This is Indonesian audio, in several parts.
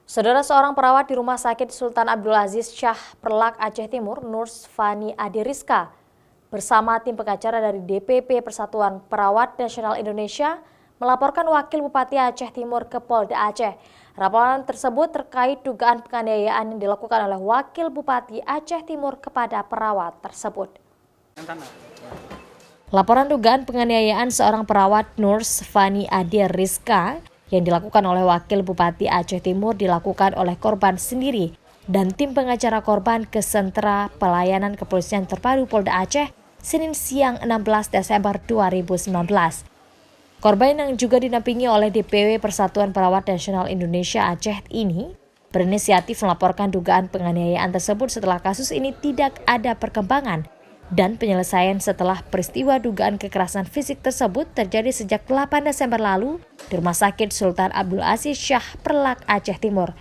Saudara, seorang perawat di Rumah Sakit Sultan Abdul Aziz Shah Perlak Aceh Timur, Nurs Fani Adiriska, bersama tim pengacara dari DPP Persatuan Perawat Nasional Indonesia melaporkan Wakil Bupati Aceh Timur ke Polda Aceh. Laporan tersebut terkait dugaan penganiayaan yang dilakukan oleh Wakil Bupati Aceh Timur kepada perawat tersebut. Laporan dugaan penganiayaan seorang perawat Nurs Fani Adiriska yang dilakukan oleh Wakil Bupati Aceh Timur dilakukan oleh korban sendiri dan tim pengacara korban ke Sentra Pelayanan Kepolisian Terpadu Polda Aceh Senin siang 16 Desember 2019. Korban yang juga dinampingi oleh DPW Persatuan Perawat Nasional Indonesia Aceh ini berinisiatif melaporkan dugaan penganiayaan tersebut setelah kasus ini tidak ada perkembangan dan penyelesaian setelah peristiwa dugaan kekerasan fisik tersebut terjadi sejak 8 Desember lalu di Rumah Sakit Sultan Abdul Aziz Shah Perlak Aceh Timur.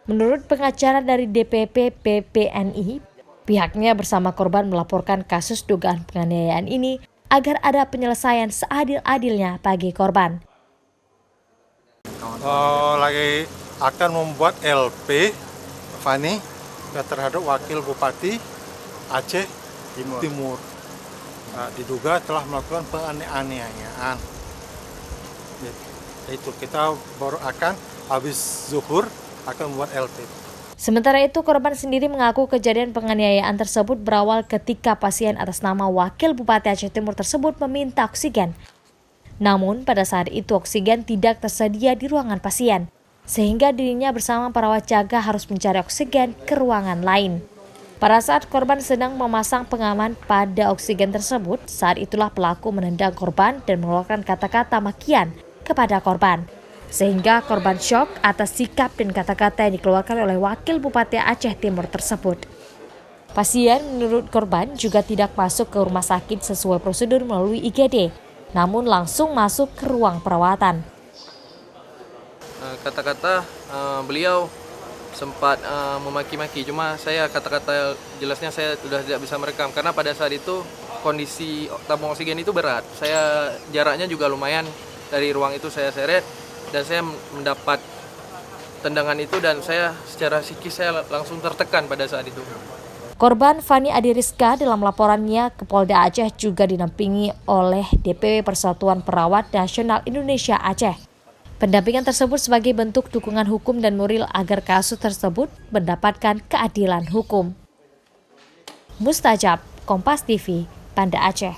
Menurut pengacara dari DPP PPNI, pihaknya bersama korban melaporkan kasus dugaan penganiayaan ini agar ada penyelesaian seadil-adilnya bagi korban. Lagi akan membuat LP Fani terhadap Wakil Bupati Aceh Timur. Diduga telah melakukan penganiayaan. Itu kita baru akan habis zuhur akan membuat LP. Sementara itu, korban sendiri mengaku kejadian penganiayaan tersebut berawal ketika pasien atas nama Wakil Bupati Aceh Timur tersebut meminta oksigen. Namun, pada saat itu oksigen tidak tersedia di ruangan pasien, sehingga dirinya bersama perawat jaga harus mencari oksigen ke ruangan lain. Pada saat korban sedang memasang pengaman pada oksigen tersebut, saat itulah pelaku menendang korban dan mengeluarkan kata-kata makian kepada korban. Sehingga korban syok atas sikap dan kata-kata yang dikeluarkan oleh Wakil Bupati Aceh Timur tersebut. Pasien menurut korban juga tidak masuk ke rumah sakit sesuai prosedur melalui IGD, namun langsung masuk ke ruang perawatan. Kata-kata beliau sempat memaki-maki, cuma saya kata-kata jelasnya saya sudah tidak bisa merekam karena pada saat itu kondisi tabung oksigen itu berat. Saya jaraknya juga lumayan dari ruang itu saya seret dan saya mendapat tendangan itu dan saya secara psikis saya langsung tertekan pada saat itu. Korban Fani Adiriska dalam laporannya ke Polda Aceh juga dinampingi oleh DPW Persatuan Perawat Nasional Indonesia Aceh. Pendampingan tersebut sebagai bentuk dukungan hukum dan moral agar kasus tersebut mendapatkan keadilan hukum. Mustajab, Kompas TV, Banda Aceh.